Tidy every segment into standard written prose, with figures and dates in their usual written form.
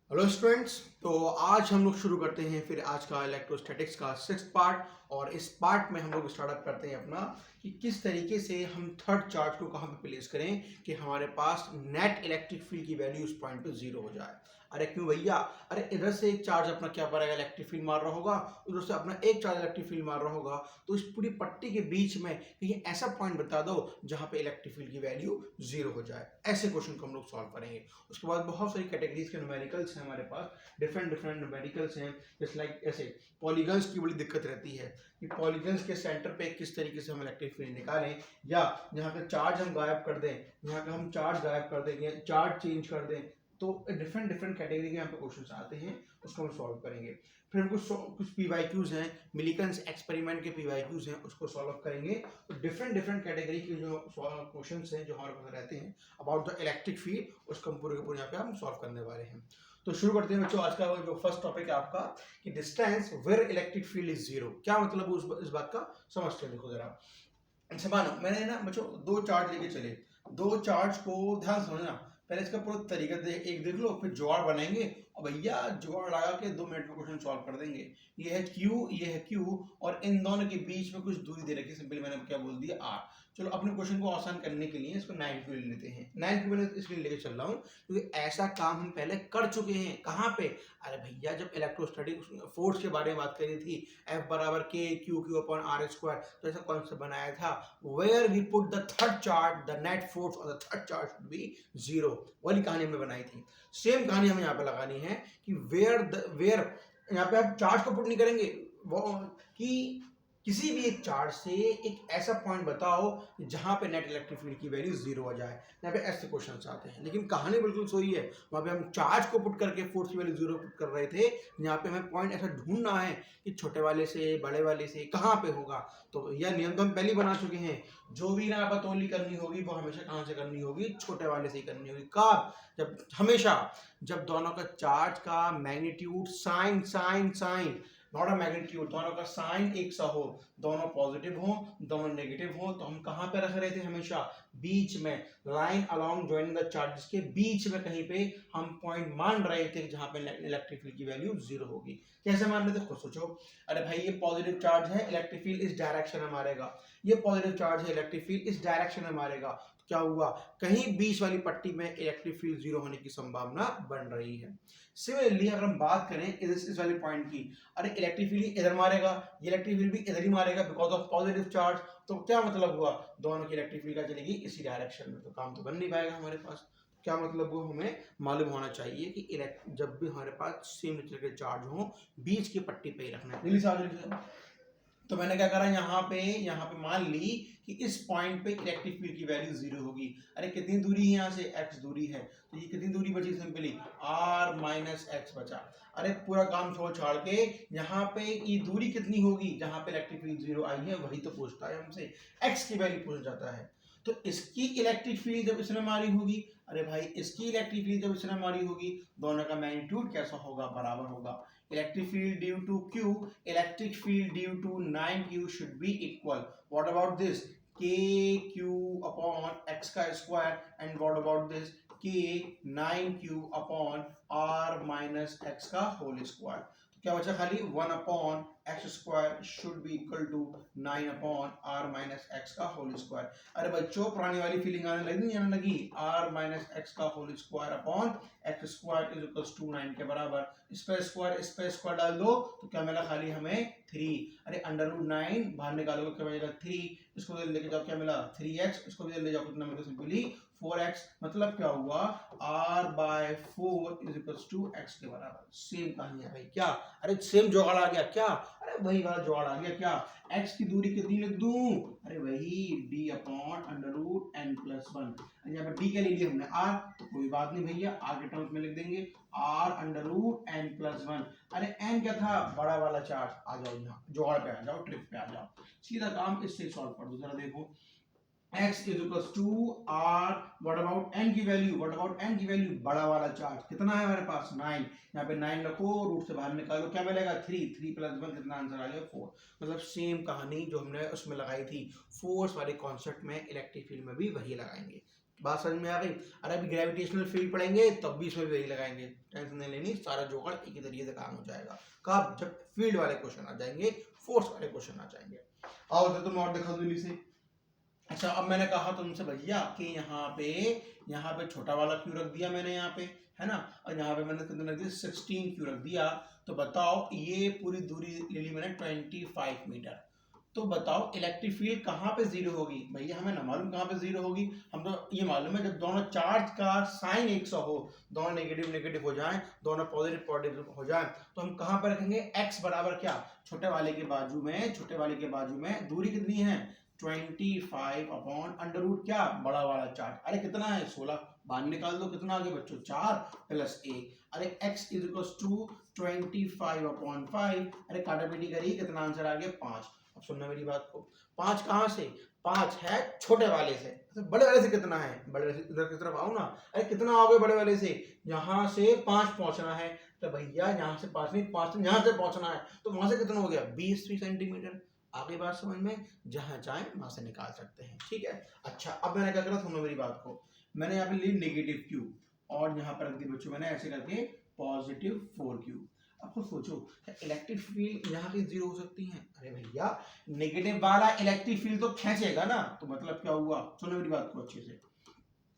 Hello students. तो आज हम लोग शुरू करते हैं फिर आज का इलेक्ट्रोस्टैटिक्स का 6th पार्ट। और इस पार्ट में हम लोग स्टार्टअप करते हैं अपना कि किस तरीके से हम थर्ड चार्ज को कहाँ पे प्लेस करें कि हमारे पास नेट इलेक्ट्रिक फील्ड की वैल्यू उस पॉइंट पे जीरो हो जाए। अरे क्यों भैया, अरे इधर से एक चार्ज अपना क्या करेगा, इलेक्ट्रिक फील्ड मार रहा होगा, उधर से अपना एक चार्ज इलेक्ट्रिक फील्ड मार रहा होगा। तो इस पूरी पट्टी के बीच में कहीं ऐसा पॉइंट बता दो जहाँ पे इलेक्ट्रिक फील्ड की वैल्यू जीरो हो जाए। ऐसे क्वेश्चन को हम लोग सॉल्व करेंगे। उसके बाद बहुत सारी कैटेगरीज के न्यूमेरिकल्स हैं हमारे पास, डिफरेंट डिफरेंट न्यूमेरिकल्स हैं। जैसे लाइक ऐसे पॉलीगन्स की बड़ी दिक्कत रहती है कि पॉलीगन्स के सेंटर पे किस तरीके से हम इलेक्ट्रिक फील्ड निकालें, या यहाँ का चार्ज हम गायब कर दें, यहाँ का हम चार्ज गायब कर देंगे, चार्ज चेंज कर दें। तो डिफरेंट डिफरेंट कैटेगरी के यहाँ पे क्वेश्चन आते हैं, उसको हम सॉल्व करेंगे। फिर हम कुछ पीवाईक्यूज हैं, मिलिकन्स एक्सपेरिमेंट के पीवाईक्यूज हैं, उसको सॉल्व करेंगे। तो डिफरेंट डिफरेंट कैटेगरी के जो क्वेश्चन हैं जो हमारे पास रहते हैं अबाउट द इलेक्ट्रिक फील्ड, उसको हम पूरे के पूरे यहाँ पे हम सॉल्व करने वाले हैं। तो शुरू करते हैं बच्चों। आज का जो फर्स्ट टॉपिक है आपका कि distance where electric field is zero. क्या मतलब इस बात का समझते हैं। देखो जरा, अच्छा मानो मैंने ना बच्चों दो चार्ज लेके चले, दो चार्ज को ध्यान से समझना। पहले इसका पूरा तरीका एक देख लो, फिर जुगाड़ बनाएंगे और भैया जुगाड़ लगा के 2 मिनट में क्वेश्चन सॉल्व कर देंगे। ये है Q, ये है Q, और इन दोनों के बीच में कुछ दूरी दे रखी है, सिंपली मैंने क्या बोल दिया R। चलो अपने क्वेश्चन को आसान करने के लिए इसको 9Q ले लेते हैं। 9Q मैंने इसलिए लेके चल रहा हूँ क्योंकि ऐसा काम हम पहले कर चुके हैं। कहाँ पे? अरे भैया जब इलेक्ट्रोस्टैटिक फोर्स के बारे में बात करी थी, F बराबर K Q Q upon R square, तो ऐसा कॉन्सेप्ट बनाया था where we put the third charge, the net force on the third charge should be zero। वाली कहानी हमने बनाई थी। सेम कहानी हमें यहाँ पे लगानी है कि where यहाँ पे आप चार्ज को पुट नहीं करेंगे, वो कि किसी भी एक चार्ज से एक ऐसा पॉइंट बताओ जहां पे नेट इलेक्ट्रिक फील्ड की वैल्यू जीरो हो जाए। यहाँ पे ऐसे क्वेश्चंस आते हैं, लेकिन कहानी बिल्कुल सही है। वहां पे हम चार्ज को पुट करके फोर्स की वैल्यू जीरो पुट कर रहे थे। यहाँ पे हमें पॉइंट ऐसा ढूंढना है कि छोटे वाले से बड़े वाले से कहाँ पे होगा। तो यह नियम तो हम पहले ही बना चुके हैं, जो भी ना बतौली करनी होगी वो हमेशा कहाँ से करनी होगी, छोटे वाले से ही करनी होगी। कब? जब हमेशा जब दोनों का चार्ज का magnitude sign sign sign not a magnitude, दोनों का साइन एक सा हो, दोनों पॉजिटिव हो, दोनों नेगेटिव हो। तो हम कहाँ पे रख रहे थे हमेशा? बीच में, line along joining the charges के बीच में कहीं पे हम पॉइंट मान रहे थे जहां पे इलेक्ट्रिक फील्ड की वैल्यू जीरो होगी। कैसे मान रहे थे खुद सोचो। अरे भाई ये पॉजिटिव चार्ज है, इलेक्ट्रिक फील्ड इस डायरेक्शन में मारेगा। ये पॉजिटिव चार्ज है, इलेक्ट्रिक फील्ड इस डायरेक्शन में मारेगा। तो क्या हुआ, कहीं बीच वाली पट्टी में इलेक्ट्रिक फील्ड जीरो होने की संभावना बन रही है। सिमिलरली अगर हम बात करें इस वाली पॉइंट की, अरे इलेक्ट्रिक फील्ड इधर मारेगा, ये इलेक्ट्रिक फील्ड भी इधर ही मारेगा बिकॉज ऑफ पॉजिटिव चार्ज। तो क्या मतलब हुआ, दोनों की इलेक्ट्रिक फील्ड का चलेगी इसी डायरेक्शन में, तो काम तो बन नहीं पाएगा हमारे पास। क्या मतलब वो हमें मालूम होना चाहिए कि जब भी हमारे पास सेम नेचर के चार्ज हो बीच की पट्टी पे ही रखना है। तो मैंने क्या करा, यहाँ पे मान ली कि इस पॉइंट पे इलेक्ट्रिक फील्ड की वैल्यू जीरो होगी। अरे कितनी दूरी है यहाँ से? x दूरी है। तो ये कितनी दूरी बची? सिंपली r माइनस एक्स बचा। अरे पूरा काम छोड़ छाड़ के यहाँ पे ये दूरी कितनी होगी जहाँ पे इलेक्ट्रिक फील्ड जीरो आई है, वही तो पूछता है हमसे, x की वैल्यू पूछ जाता है। तो इसकी इलेक्ट्रिक फील्ड जब इसने मारी होगी, अरे भाई इसकी इलेक्ट्रिक फील्ड जब इसने मारी होगी, दोनों का मैग्नीट्यूड कैसा होगा? बराबर होगा। Electric field due to Q, electric field due to 9Q should be equal. What about this? KQ upon x का square, and what about this? K 9Q upon r minus x का whole square। तो क्या बचा? खाली 1 upon x square should be equal to 9 upon r minus x का whole square। अरे बच्चों पुरानी वाली फीलिंग आने लगी, r minus x का whole square upon x square is equals to 9 के बराबर। इस पे स्क्वायर डाल दो तो क्या मिला? खाली हमें 3। अरे अंडर रूट 9 बाहर निकालोगे क्या मिलेगा? 3। इसको लेके जाओ क्या मिला? 3x। इसको भी ले जाओ कितना मिला? Simply 4x। मतलब क्या हुआ? r/4 is equals to x के बराबर। सेम कहानी है भाई। क्या? अरे सेम जुगाड़ आ गया क्या? अरे वही वाला जुगाड़ आ गया क्या? x की दूरी कितनी लिख दूं? अरे वही d upon under root n plus 1। यहाँ पर d क्या ले लिया हमने? r, तो कोई बात नहीं भैया, r के टर्म्स में लिख देंगे r under root n plus 1। अरे n क्या था? बड़ा वाला चार्ज। आ जाओ यहाँ जुगाड़ पे आ जाओ, ट्रिक पे आ जाओ, सीधा काम इससे सॉल्व कर दो। जरा देखो, x is equals to r, what about n की वैल्यू? what about n की वैल्यू? बड़ा वाला चार्ज कितना है हमारे पास? 9। यहाँ पे 9 रखो, रूट से बाहर निकालो, क्या मिलेगा? 3। 3 प्लस 1 कितना आंसर आ गया? 4। मतलब सेम कहानी जो हमने उसमें लगाई थी फोर्स वाले कॉन्सेप्ट में इलेक्ट्रिक फील्ड में भी वही लगाएंगे। बात समझ में आ गई। अरे अभी ग्रेविटेशनल फील्ड पढ़ेंगे तब भी इसमें वही लगाएंगे, टेंशन नहीं लेनी, सारा जोड़ एक ही तरीके से काम हो जाएगा। कब? जब फील्ड वाले क्वेश्चन आ जाएंगे, फोर्स वाले क्वेश्चन आ जाएंगे। आओ तो तुम और दिखा दो से। अच्छा अब मैंने कहा तुमसे भैया कि यहाँ पे छोटा वाला क्यू रख दिया मैंने यहाँ पे, है ना, और यहाँ पे मैंने कितना रख दिया 16 क्यू रख दिया। तो बताओ ये पूरी दूरी ले ली मैंने 25 मीटर। तो बताओ इलेक्ट्रिक फील्ड कहाँ पे जीरो होगी? भैया हमें ना मालूम कहाँ पे जीरो होगी, हम तो ये मालूम है जब दोनों चार्ज का साइन 100 हो, दोनों नेगेटिव नेगेटिव हो जाएं, दोनों पॉजिटिव पॉजिटिव हो जाएं, तो हम कहाँ पर रखेंगे? x बराबर क्या? छोटे वाले के बाजू में दूरी कितनी है? 25 अपॉन अंडर रूट क्या? बड़ा वाला चार्ज। अरे कितना है? 16। बाहर निकाल दो, कितना आगे बच्चों? 4 प्लस 1। अरे x is equal to 25 upon 5। अरे काटापीटी करिए, कितना आंसर आ गया? 5। अब सुनना मेरी बात को, 5 कहाँ से? 5 है छोटे वाले से। तो बड़े वाले से कितना है? बड़े वाले से इधर की तरफ आओ ना। अरे कितना आओगे बड़े वाले से? यहाँ से 5 पहुंचना है, तो भैया यहाँ से 5 नहीं, 5 यहाँ से पहुंचना है, तो वहां से कितना हो गया? 20 सेंटीमीटर। आगे बात समझ में? जहां चाहे वहां से निकाल सकते हैं, ठीक है। अच्छा अब मैंने क्या करा, सुनो मेरी बात को, मैंने यहाँ पे ली नेगेटिव क्यू और यहाँ पर रख दी बच्चों मैंने ऐसे करके पॉजिटिव 4 क्यू। अब खुद सोचो इलेक्ट्रिक फील्ड यहाँ की जीरो हो सकती है? अरे भैया नेगेटिव वाला इलेक्ट्रिक फील्ड तो खींचेगा ना, तो मतलब क्या हुआ? सुनो मेरी बात को अच्छे से।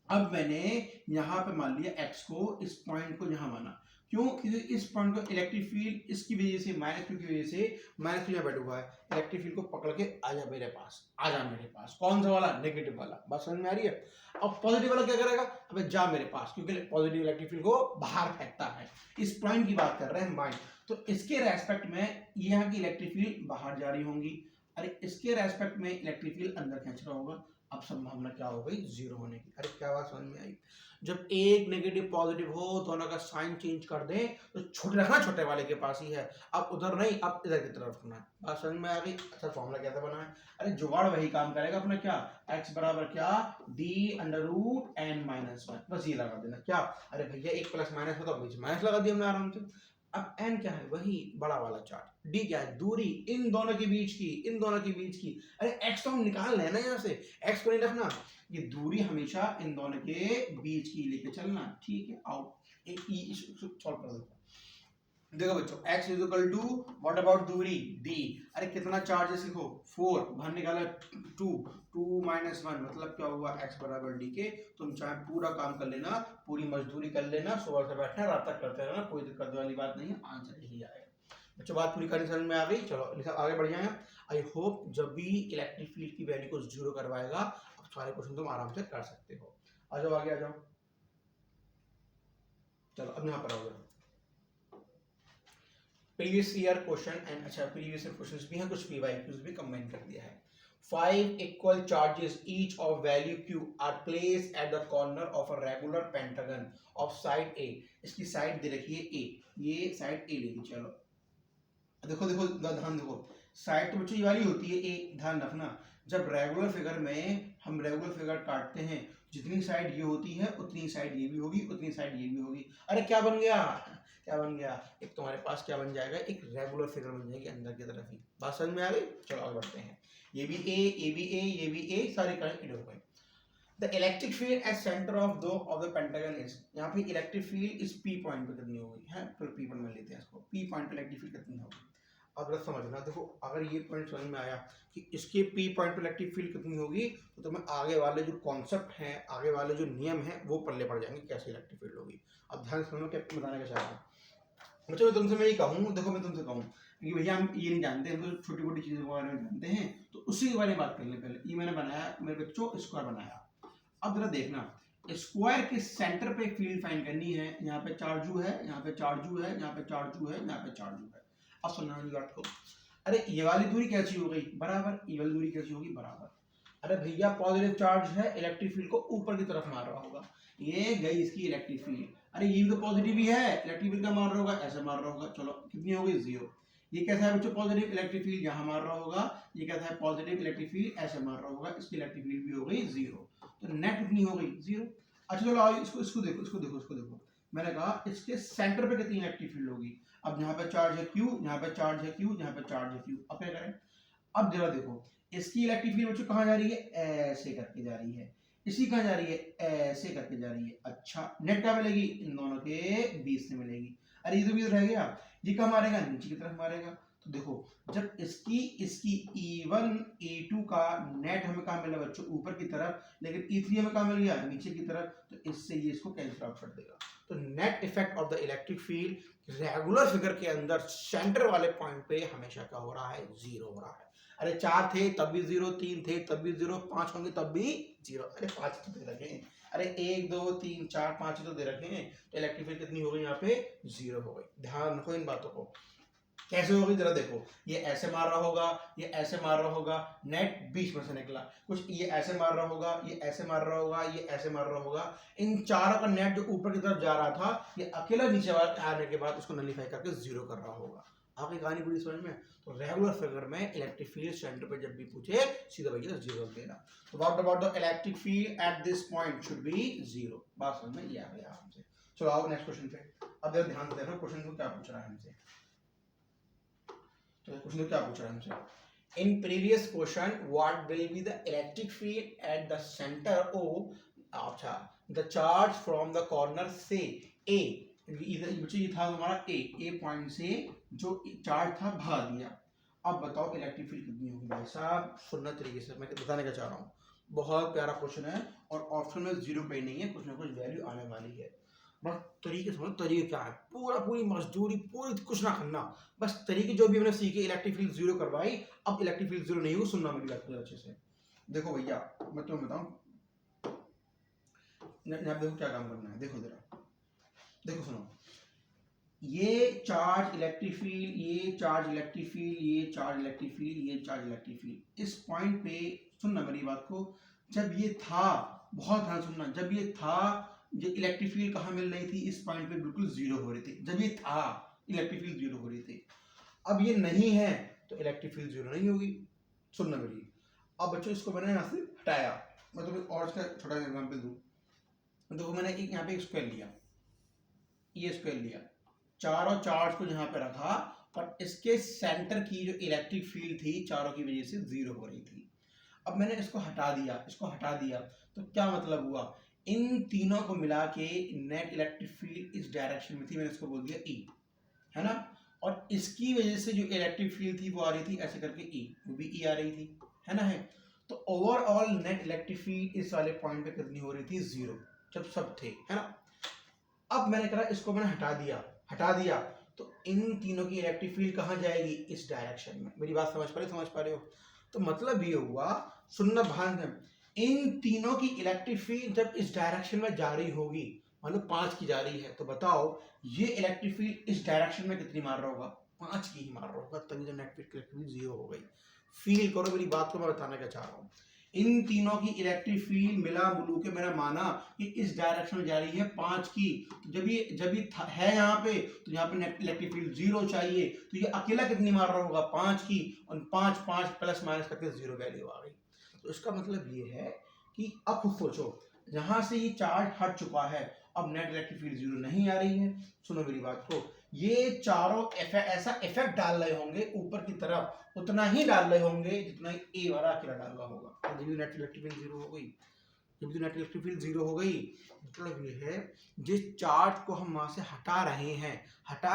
अब मैंने यहाँ पे मान लिया x को, इस पॉइंट को यहाँ माना, क्यों? क्योंकि इस पॉइंट को इलेक्ट्रिक फील्ड इसकी वजह से माइनस क्यू की वजह से माइनस क्यू बैठा हुआ है, इलेक्ट्रिक फील्ड को पकड़ के आ जा मेरे पास, आ जा मेरे पास। कौन सा वाला? नेगेटिव वाला। बात समझ में आ रही है? अब पॉजिटिव वाला क्या करेगा? अबे जा मेरे पास, क्योंकि पॉजिटिव इलेक्ट्रिक फील्ड को बाहर फेंकता है। इस पॉइंट की बात कर रहे हैं माइंड, तो इसके रेस्पेक्ट में यहाँ की इलेक्ट्रिक फील्ड बाहर जा रही होंगी, अरे इसके रेस्पेक्ट में इलेक्ट्रिक फील्ड अंदर खींच रहा होगा। अब संभावना क्या हो गई? जीरो होने की। अरे क्या बात समझ में आई? जब एक नेगेटिव पॉजिटिव हो, दोनों का साइन चेंज कर दें, तो छोटे रखना छोटे वाले के पास ही है, अब उधर नहीं, अब इधर की तरफ रखना है। बात समझ में आ गई? अच्छा फॉर्मूला कैसे बना है? अरे जुगाड़ वही काम करेगा अपना, क्या? x बराबर क्या? d under root n minus 1, बस ये लगा देना। क्या? अरे भैया एक प्लस माइनस में तो बीच माइनस लगा दिया हमने आराम से। अब n क्या है? वही बड़ा वाला चार्ज। d क्या है? दूरी इन दोनों के बीच की, अरे x तो हम निकाल लेना यहाँ से, x को नहीं रखना, ये दूरी हमेशा इन दोनों के बीच की लेके चलना, ठीक है। आओ सॉल्व कर दो। देखो बच्चों x is equal to what about दूरी d। अरे कितना चार्ज है लिखो 4, बाहर निकाला 2 माइनस 1, मतलब क्या हुआ? x बराबर d के। तुम चाहे पूरा काम कर लेना, पूरी मजदूरी कर लेना, सुबह से बैठना रात तक करते रहना, कोई दिक्कत वाली बात नहीं है, आंसर यही आएगा। बच्चों बात पूरी करनी समझ में आ गई? चलो लिखा आगे बढ़ जाए। आई होप जब भी इलेक्ट्रिक फील्ड की वैल्यू को जीरो करवाएगा, अब सारे क्वेश्चन तुम आराम से कर सकते हो। आ जाओ आगे आ जाओ। चलो अब यहाँ पर आओ जाओ। प्रीवियस ईयर क्वेश्चन एंड अच्छा प्रीवियस ईयर क्वेश्चंस भी हैं, कुछ पीवाईक्यूज भी कंबाइन कर दिया है। 5 equal charges each of value q are placed at the corner of a regular pentagon of side A। इसकी साइड दे रखी है A, ये साइड A लेगी। चलो देखो देखो ध्यान देखो, साइड तो बच्चों ये वाली होती है A, ध्यान रखना। जब रेगुलर फिगर में हम रेगुलर फिगर काटते हैं, जितनी साइड ये होती है उतनी साइड ये भी होगी, उतनी साइड ये भी होगी। अरे क्या बन गया? क्या बन गया? एक तुम्हारे पास क्या बन जाएगा? एक रेगुलर फिगर बन जाएगी अंदर की तरफ ही। बात समझ में आ गई? चलो आगे बढ़ते हैं। ये भी A, ये भी A, ये भी A, सारे कनेक्टेड हो गए। The electric field at center of the pentagon is, यहाँ पे इलेक्ट्रिक फील्ड इस P पॉइंट पे कितनी होगी है? फिर P पॉइंट में लेते हैं इसको, P पॉइंट पे इलेक्ट्रिक फील्ड कितनी होगी? अब जरा समझना, देखो अगर ये पॉइंट समझ में आया कि इसके P पॉइंट पे इलेक्ट्रिक फील्ड कितनी होगी, तो तुम्हें आगे वाले जो कॉन्सेप्ट हैं, आगे वाले जो नियम हैं वो पल्ले पड़ जाएंगे, कैसे इलेक्ट्रिक फील्ड होगी। अब ध्यान सुनो क्या बताने का चाह रहा हूँ। चलो तुमसे मैं ये कहूँ, देखो मैं तुमसे कहूँ कि भैया हम ये नहीं जानते, हम तो छोटी मोटी चीज़ों के बारे में जानते हैं, तो उसी के बारे में बात कर ले। पहले ये मैंने बनाया, मेरे बच्चों स्क्वायर बनाया। अब जरा देखना, स्क्वायर के सेंटर पे फील्ड फाइंड करनी है। यहाँ पे चार्जू है, यहाँ पे चार्जू है, यहाँ पे चार्जू है, यहाँ पे चार्जू है। अब सुनना मेरी बात को, अरे ये वाली दूरी कैसी हो गई? बराबर। ये वाली दूरी कैसी होगी? बराबर। अरे भैया पॉजिटिव चार्ज है, इलेक्ट्रिक फील्ड को ऊपर की तरफ मार रहा होगा, ये गई इसकी इलेक्ट्रिक फील्ड। अरे ये भी तो पॉजिटिव ही है, इलेक्ट्रिक फील्ड का मार रहा होगा, ऐसे मार रहा होगा। चलो कितनी हो गई? 0। ये कैसा है बच्चों? पॉजिटिव इलेक्ट्रिक फील्ड यहाँ मार रहा होगा, ये कैसा है? पॉजिटिव इलेक्ट्रिक फील्ड ऐसे मार रहा होगा, इसकी इलेक्ट्रिक फील्ड भी हो गई 0। तो नेट कितनी हो गई? 0। अच्छा चलो आओ इसको देखो। मैंने कहा इसके सेंटर पे कितनी इलेक्ट्रिक फील्ड होगी। अब यहाँ पे चार्ज है Q, यहाँ पे चार्ज है Q, यहाँ पे चार्ज है Q। अब क्या करें? अब जरा देखो इसकी इलेक्ट्रिक फील्ड बच्चों कहाँ जा रही है? ऐसे करके जा रही है। इसकी कहाँ जा रही है, ऐसे करके जा रही है। अच्छा नेट क्या मिलेगी, इन दोनों के बीच से मिलेगी। अरे ये तो भी रह गया, ये कहाँ मारेगा, नीचे की तरफ मारेगा। तो देखो जब इसकी इसकी E1 E2 का नेट हमें कहाँ मिला बच्चों, ऊपर की तरफ, लेकिन E3 हमें कहाँ मिल गया, नीचे की तरफ। तो इससे ये इसको कैंसिल आउट कर देगा। तो net effect of the electric field regular figure के अंदर सेंटर वाले पॉइंट पे हमेशा क्या हो रहा है, जीरो हो रहा है। अरे 4 थे तब भी जीरो, 3 थे तब भी जीरो, 5 होंगे तब भी जीरो। अरे 5 तो दे रखे हैं, अरे 1 2 3 4 5 तो दे रखे हैं। तो इलेक्ट्रिक फील्ड कितनी हो गई, यहाँ पे जीरो हो गई। ध्यान रखो इन बातों को। कैसे होगी जरा देखो, ये ऐसे मार रहा होगा, ये ऐसे मार रहा होगा, नेट बीच में से निकला। कुछ ये ऐसे मार रहा होगा, ये ऐसे मार रहा होगा, ये ऐसे मार रहा होगा। इन चारों का नेट जो ऊपर की तरफ जा रहा था, ये अकेला नीचे आने के बाद उसको नलीफाई करके जीरो कर रहा होगा। आपकी कहानी पूरी समझ में। तो रेगुलर फिगर में इलेक्ट्रिक फील्ड सेंटर पे जब भी पूछे सीधा भैया जीरो देना। तो what about the electric field at this point should be zero. बात समझ में ये आ गया हमसे। चलो आओ नेक्स्ट क्वेश्चन पे। अब जरा ध्यान से देखो क्वेश्चन को क्या पूछ रहा है हमसे। तो क्वेश्चन क्या पूछ रहा है हमसे, in previous question what will be the electric field at the centre O, अच्छा the charge from the corner से ए, इधर ये था हमारा ए पॉइंट से जो चार्ज था भगा दिया। अब बताओ इलेक्ट्रिक फील्ड कितनी होगी। भाई साहब सुनना तरीके से मैं बताने का चाह रहा हूँ, बहुत प्यारा क्वेश्चन है और ऑप्शन में जीरो पे नहीं है, कुछ ना कुछ वैल्यू आने वाली है। बस तरीके समझो, तरीके क्या है, पूरी मजदूरी पूरी कुछ ना करना, बस तरीके जो भी हमने सीखे। इलेक्ट्रिक फील्ड जीरो करवाई, अब इलेक्ट्रिक फील्ड जीरो नहीं हो, सुनना मेरी बात अच्छे से। देखो भैया मैं तुम्हें बताऊं, देखो क्या काम करना है, देखो जरा देखो सुनो, ये चार्ज इलेक्ट्रिक फील्ड, ये चार्ज इलेक्ट्रिक फील्ड, ये चार्ज इलेक्ट्रिक फील्ड, ये चार्ज इलेक्ट्रिक फील्ड। इस पॉइंट पे सुनना मेरी बात को, जब ये था, बहुत ध्यान सुनना, जब ये था, ये इलेक्ट्रिक फील्ड कहाँ मिल रही थी, इस पॉइंट पे बिल्कुल जीरो हो रही थी। जब ये था इलेक्ट्रिक फील्ड जीरो हो रही थी। अब ये नहीं है तो इलेक्ट्रिक फील्ड जीरो नहीं होगी। सुनना मेरी। अब बच्चों इसको मैंने यहाँ से हटाया, मैं तुम्हें और इसका छोटा एग्जाम्पल दूँ। देखो मैंने एक यहाँ पे स्क्वायर लिया, ये स्क्वायर लिया, चारों चार्ज को यहाँ पे रखा, पर इसके सेंटर की जो इलेक्ट्रिक फील्ड थी चारों की वजह से जीरो हो रही थी। अब मैंने इसको हटा दिया, इसको हटा दिया, तो क्या मतलब हुआ, इन तीनों को मिला के नेट इलेक्ट्रिक फील्ड इस डायरेक्शन में थी, मैंने इसको बोल दिया ई, है ना। और इसकी वजह से जो इलेक्ट्रिक फील्ड थी वो आ रही थी ऐसे करके ई, वो भी ई आ रही थी, है ना। है तो ओवरऑल नेट इलेक्ट्रिक फील्ड इस वाले पॉइंट पे कितनी हो रही थी, जीरो, जब सब थे, है ना। अब मैंने कहा इसको मैंने हटा दिया, तो इन तीनों की इलेक्ट्रिक फील्ड कहाँ जाएगी, इस डायरेक्शन में। मेरी बात समझ पा रहे हो। तो मतलब ये हुआ, सुनना ध्यान दें, इन तीनों की इलेक्ट्रिक फील्ड जब इस डायरेक्शन में जा रही होगी, मान लो 5 की जा रही है, तो बताओ ये इलेक्ट्रिक फील्ड इस डायरेक्शन में कितनी मार रहा होगा, 5 की ही मार रहा होगा, तभी तो नेट इलेक्ट्रिक फील्ड जीरो हो गई। फील करो मेरी बात को, मैं बताने का चाह रहा हूँ। इन तीनों की इलेक्ट्रिक फील्ड मिला मुलू के मैंने माना कि इस डायरेक्शन में जा रही है 5 की। तो जब ये है यहाँ पे, तो यहाँ पे नेट इलेक्ट्रिक फील्ड जीरो चाहिए, तो ये अकेला कितनी मार रहा होगा, 5 की, और 5 5 प्लस माइनस करके जीरो वैल्यू आ गई। तो इसका मतलब ये है कि अब खुद सोचो, जहां से ये चार्ज हट चुका है, अब नेट इलेक्ट्रिक फील्ड जीरो नहीं आ रही है। सुनो मेरी बात को, ये चारों ऐसा इफेक्ट डाल रहे होंगे ऊपर की तरफ, उतना ही डाल रहे होंगे जितना ए वाला अकेला डाल रहा होगा। तो जब नेट इलेक्ट्रिक फील्ड जीरो हो गई, जब नेट इलेक्ट्रिक फील्ड जीरो हो गई, मतलब ये है जिस चार्ज को हम वहां से हटा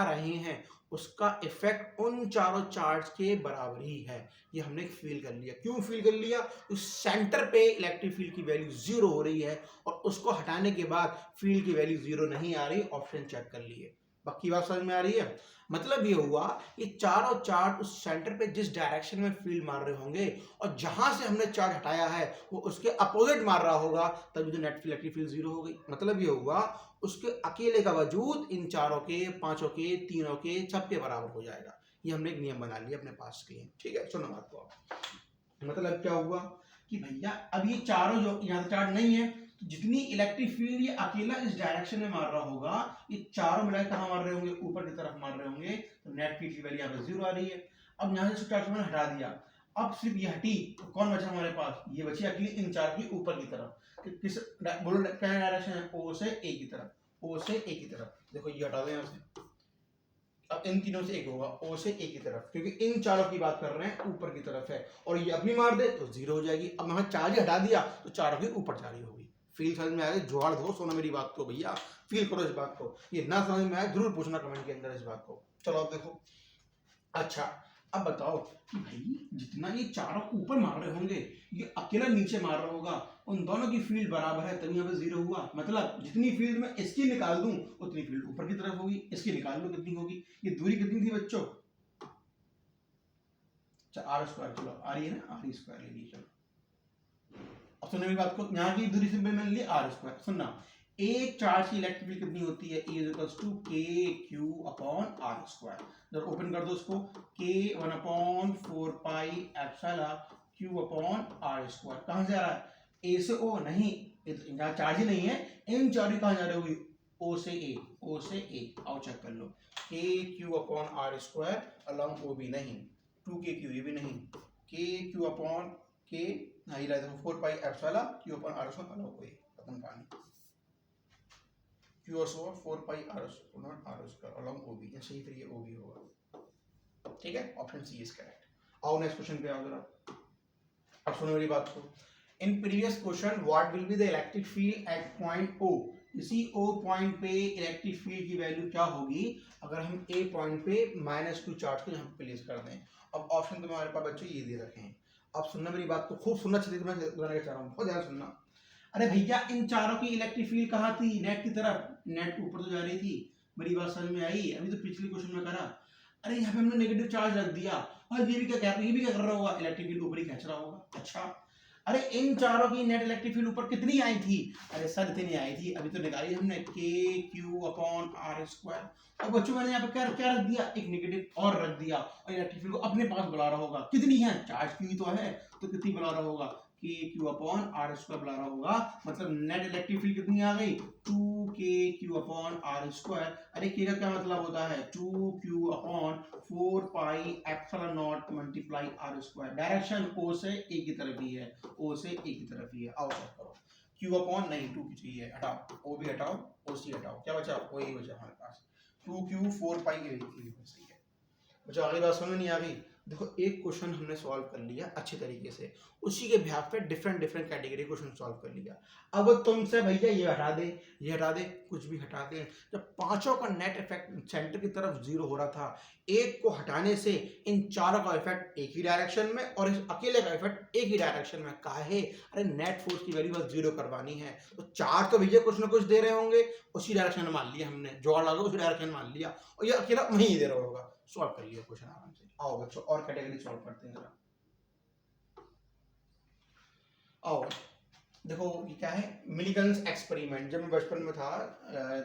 रहे हैं उसका इफेक्ट उन चारों चार्ज के बराबर ही है। ये हमने फील कर लिया। क्यों फील कर लिया, उस सेंटर पे इलेक्ट्रिक फील्ड की वैल्यू जीरो हो रही है और उसको हटाने के बाद फील्ड की वैल्यू जीरो नहीं आ रही, ऑप्शन चेक कर लिए। बाकी बात समझ में आ रही है। मतलब ये हुआ, ये चारों चार्ज उस सेंटर पे जिस डायरेक्शन में फील्ड मार रहे होंगे और जहां से हमने चार्ज हटाया है वो उसके अपोजिट मार रहा होगा, तभी तो नेट इलेक्ट्रिक फील्ड जीरो हो गई। मतलब ये हुआ, उसके अकेले का वजूद इन चारों के, पांचों के, तीनों के, सबके बराबर हो जाएगा। ये हमने एक नियम बना लिया अपने पास के लिए, ठीक है। सुनो बात को, मतलब क्या हुआ कि भैया अब ये चारों जो यहाँ से चार्ज नहीं है, तो जितनी इलेक्ट्रिक फील्ड ये अकेला इस डायरेक्शन में मार रहा होगा, ये चारों मिलाकर कहाँ मार रहे होंगे, ऊपर की तरफ मार रहे होंगे, तो नेट फील्ड की वैल्यू यहाँ पे जीरो आ रही है। अब यहाँ से चार्ज मैंने हटा दिया, अब सिर्फ ये हटी, तो कौन बचा हमारे पास, ये बची अकेली इन चार की ऊपर की तरफ। किस बोलो क्या डायरेक्शन है, ओ से ए की तरफ, ओ से ए की तरफ। देखो ये हटा दें यहाँ से, अब इन तीनों से एक होगा, ओ से ए की तरफ, क्योंकि इन चारों की बात कर रहे हैं ऊपर की तरफ है, और ये अपनी मार दे तो जीरो हो जाएगी। अब मैं चार ही हटा दिया तो चारों की ऊपर जा रही होगी। फील समझ में आया? जोड़ दो सोना मेरी बात को भैया, फील करो इस बात को। ये ना समझ में आया जरूर पूछना कमेंट के अंदर इस बात को। चलो अब देखो, अच्छा अब बताओ कि भाई जितना ये चारों ऊपर मार रहे होंगे, ये अकेला नीचे मार रहा होगा, उन दोनों की फील्ड बराबर है तभी यहाँ पे जीरो हुआ। मतलब जितनी फील्ड मैं इसकी निकाल दूं उतनी फील्ड ऊपर की तरफ होगी, इसकी निकाल लो कितनी होगी। ये दूरी कितनी थी बच्चों? आर स्क्वायर, चलो आर ही है ना, आर स्क्वायर ले लीजिए। चलो अब सुनने मेरी बात को, यहाँ की दूरी सिंपल मैंने ली आर स्क्वायर। सुनना, एक चार्ज की इलेक्ट्रिक फील्ड कितनी होती है? E equals to K Q upon are square. जब ओपन कर दो उसको, K 1 upon 4 pi epsilon Q upon are square. कहाँ से आ रहा है? ए से ओ नहीं, यहाँ चार्ज ही नहीं है। इन चार्ज कहाँ जा रही होगी? ओ से ए, ओ से ए। आओ चेक कर लो, K Q upon are square along O B नहीं, 2 के क्यू ये भी नहीं, के क्यू अपॉन के नहीं रहा है, 4 pi epsilon Q upon are square along O A. खत्म कहानी। Q और 4 pi r square along OB, ऐसे ही फिर ये OB होगा। ठीक है, ऑप्शन सी इज करेक्ट। आओ नेक्स्ट क्वेश्चन पे आओ जरा। अब सुनो मेरी बात को। In previous question what will be the electric field at point O? इसी O पॉइंट पे इलेक्ट्रिक फील्ड की वैल्यू क्या होगी अगर हम A पॉइंट पे -2 चार्ज को यहाँ पे प्लेस कर दें। अब ऑप्शन तो हमारे पास बच्चों ये दे रखे हैं। अब सुनना मेरी बात को, खूब सुनना, अच्छी तरीके से बताने चाह रहा हूँ, बहुत ध्यान सुनना। अरे भैया इन चारों की इलेक्ट्रिक फील्ड कहाँ थी? नेट की तरफ, नेट ऊपर तो जा रही थी। मेरी बात समझ में आई? अभी तो पिछले क्वेश्चन में करा। अरे यहाँ पे हमने नेगेटिव चार्ज रख दिया, और ये भी क्या कर रहा होगा? इलेक्ट्रिक फील्ड ऊपर ही खींच रहा होगा। अच्छा, अरे इन चारों की नेट इलेक्ट्रिक फील्ड ऊपर कितनी आई थी? अरे सर इतनी आई थी, अभी तो निकाली हमने, के क्यू अपॉन आर स्क्वायर। और बच्चों मैंने यहाँ पे क्या रख दिया? एक नेगेटिव और रख दिया, और इलेक्ट्रिक फील्ड को अपने पास बुला रहा होगा। कितनी है? चार्ज क्यू तो है, तो कितनी बुला रहा होगा? के क्यू अपॉन आर स्क्वायर बुला रहा होगा। मतलब नेट इलेक्ट्रिक फील्ड कितनी आ गई? 2 के क्यू अपॉन आर स्क्वायर। अरे के का क्या मतलब होता है? 2 q upon 4 pi epsilon naught multiply r square. Direction O से ए की तरफ ही है, ओ से ए की तरफ ही है। आओ चेक करो, क्यू अपॉन नहीं 2 की चाहिए, हटाओ, ओ भी हटाओ, ओ सी हटाओ, क्या बचा? ओ ही बचा हमारे पास। 2 क्यू 4 पाई ए सही है। बच्चों आगे बात समझ में नहीं आ गई? देखो एक क्वेश्चन हमने सॉल्व कर लिया अच्छे तरीके से, उसी के बिहाफ पे डिफरेंट कैटेगरी क्वेश्चन सॉल्व कर लिया। अब तुमसे भैया ये हटा दे, ये हटा दे, कुछ भी हटा दे। जब पांचों का नेट इफेक्ट सेंटर की तरफ जीरो हो रहा था, एक को हटाने से इन चारों का इफेक्ट एक ही डायरेक्शन में और इस अकेले का इफेक्ट एक ही डायरेक्शन में। काहे? अरे नेट फोर्स की वैल्यू बस जीरो करवानी है, तो चार तो भैया कुछ ना कुछ दे रहे होंगे, उसी डायरेक्शन में मान लिया हमने, जोड़ लगा उसी डायरेक्शन में मान लिया, और ये अकेला वहीं दे रहा होगा। सॉल्व कर लिया क्वेश्चन आराम से। आओ बच्चों और कैटेगरी सॉल्व करते हैं जरा। आओ देखो ये क्या है, मिलिकन्स एक्सपेरिमेंट। जब मैं बचपन में था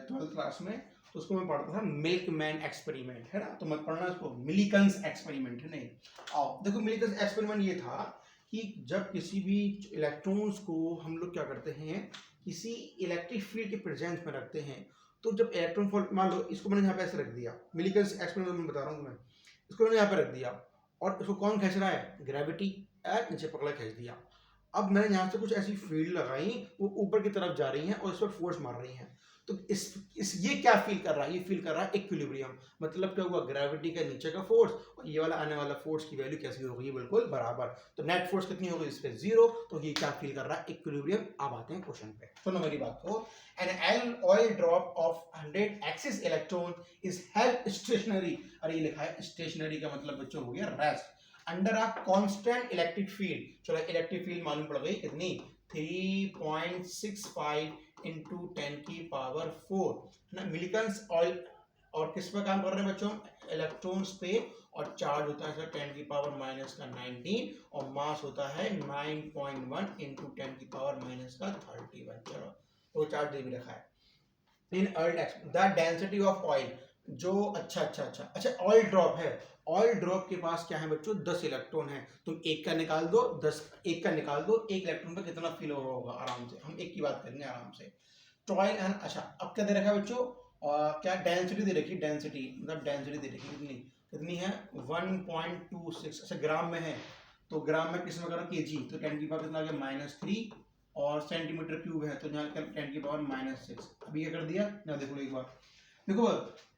12th क्लास में, तो उसको मैं पढ़ता था मिल्कमैन एक्सपेरिमेंट, है ना? तो मत पढ़ना इसको, मिलिकन्स एक्सपेरिमेंट है नहीं। आओ देखो, मिलिकन्स एक्सपेरिमेंट ये था कि जब किसी भी इलेक्ट्रॉन्स को हम लोग क्या करते हैं, किसी इलेक्ट्रिक फील्ड के प्रेजेंस में रखते हैं, तो जब इलेक्ट्रॉन फॉल, मान लो इसको मैंने यहाँ पे ऐसे रख दिया, मिलिकन्स एक्सपेरिमेंट में बता रहा हूँ तुम्हें, इसको मैंने यहाँ पे रख दिया, और इसको कौन खींच रहा है? ग्रेविटी, नीचे पकड़ा खींच दिया। अब मैंने यहाँ से कुछ ऐसी फील्ड लगाई, वो ऊपर की तरफ जा रही हैं और इस पर फोर्स मार रही हैं। तो इस ये क्या फील कर रहा है? ये फील कर रहा है इक्विलिब्रियम। मतलब क्या हुआ? ग्रेविटी का नीचे का फोर्स और ये वाला आने वाला फोर्स की वैल्यू कैसी हो गई? बिल्कुल बराबर। तो नेट फोर्स कितनी हो गई इस पे? जीरो। तो ये क्या फील कर रहा है? इक्विलिब्रियम। अब आते हैं क्वेश्चन पे, सुनो मेरी बात को। An oil drop of 100 excess electron is held stationary. अरे ये लिखा है स्टेशनरी, का मतलब बच्चों हो गया rest, under a constant electric field. चलो इलेक्ट्रिक फील्ड मालूम पड़ गई कितनी? 3.65 इंटू 10 की पावर 4 ना। मिलिकन्स ऑयल और किस पे काम कर रहे हैं बच्चों? इलेक्ट्रॉन्स पे, और चार्ज होता है 10 की पावर माइनस का 19, और मास होता है 9.1 इंटू 10 की पावर माइनस का 31। चलो वो चार्ज दे भी रखा है। In the density of oil, जो अच्छा ऑयल ड्रॉप है, ऑयल ड्रॉप के पास क्या है बच्चों? 10 इलेक्ट्रॉन है। तुम एक का निकाल दो, 10 एक का निकाल दो, एक इलेक्ट्रॉन पे कितना फील हो रहा होगा आराम से। हम एक की बात करेंगे आराम से। तो ऑयल एंड, अच्छा अब क्या दे रखा है बच्चों? क्या डेंसिटी दे रखी है? डेंसिटी मतलब डेंसिटी दे रखी है, कितनी कितनी है? 1.26। अच्छा ग्राम में है, तो ग्राम में किस में करो? केजी, तो 10 की पावर कितना आ गया? -3, और सेंटीमीटर क्यूब है तो यहाँ 10 की पावर -6। अभी क्या कर दिया ना, देखो एक बार देखो,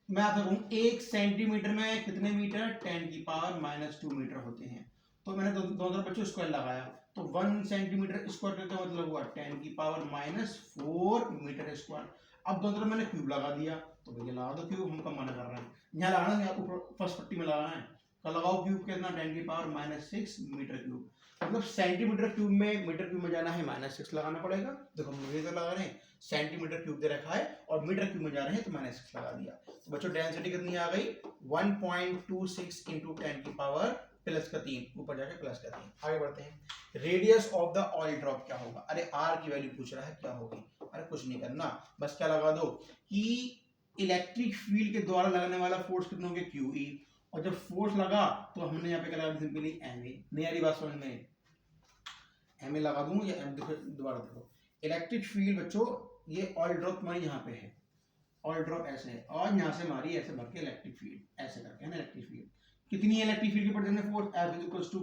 मैं आपको कहूँ 1 सेंटीमीटर में कितने मीटर, 10⁻⁻² मीटर होते हैं। तो मैंने दोनों तरफ बच्चों स्क्वायर लगाया, तो 1 सेंटीमीटर स्क्वायर का मतलब हुआ 10⁻⁻4 मीटर स्क्वायर। अब दोनों तरफ मैंने क्यूब लगा दिया, तो भैया लगा दो क्यूब, हम कब मना कर रहे हैं, यहाँ लगाना है, ऊपर फर्स्ट पट्टी में लगाना है, तो लगाओ क्यूब, कितना 10⁻⁻6 मीटर क्यूब। मतलब सेंटीमीटर क्यूब में मीटर क्यूब में जाना है -6 लगाना पड़ेगा। देखो मुझे तो लगा रहे हैं सेंटीमीटर क्यूब दे रखा है और मीटर क्यूब में जा रहे हैं तो -6 लगा दिया। तो बच्चों डेंसिटी कितनी आ गई 1.26 इंटू 10⁻3 ऊपर जाके +3। आगे बढ़ते हैं। Radius of the oil drop क्या होगा, अरे आर की वैल्यू पूछ रहा है क्या होगी, अरे कुछ नहीं करना, बस क्या लगा दो कि इलेक्ट्रिक फील्ड के द्वारा लगने वाला फोर्स कितना हो गया QE, और जब फोर्स लगा तो हमने यहाँ पे क्या लगा सिंपली MA। नहीं आ रही बात समझ में, MA लगा दूं या M, देखो दोबारा देखो, इलेक्ट्रिक फील्ड बच्चों ये ऑयल ड्रॉप तुम्हारी यहाँ पे है, ऑयल ड्रॉप ऐसे है और यहाँ से मारी ऐसे भर के इलेक्ट्रिक फील्ड ऐसे करके है ना, इलेक्ट्रिक फील्ड कितनी है, इलेक्ट्रिक फील्ड के प्रेजेंट में फोर्स F =